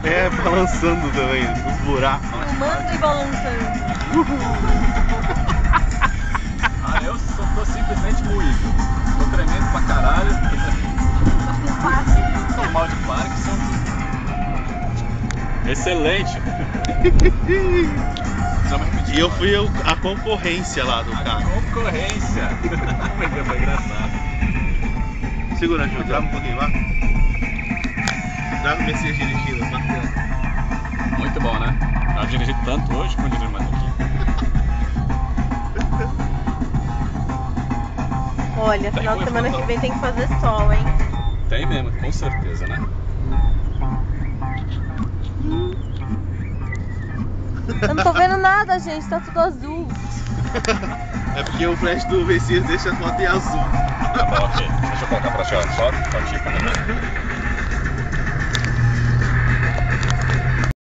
É, balançando também, os buracos. Filmando e balançando. Ah, eu tô simplesmente moído. Tô tremendo pra caralho. Tô mal de Parkinson. Excelente. E eu fui a concorrência lá do carro. Concorrência. Foi engraçado. Segura, Ju, trava um pouquinho lá. Trava o Messias dirigindo, bacana. Muito bom, né? Eu dirigi tanto hoje como dirigi mais aqui. Olha, final de semana que vem tem que fazer sol, hein? Tem mesmo, com certeza, né? Eu não tô vendo nada, gente, tá tudo azul. É porque o flash do Messias deixa a foto em azul. Tá bom, ok. Deixa eu colocar pra ti, ó. Só pra ti,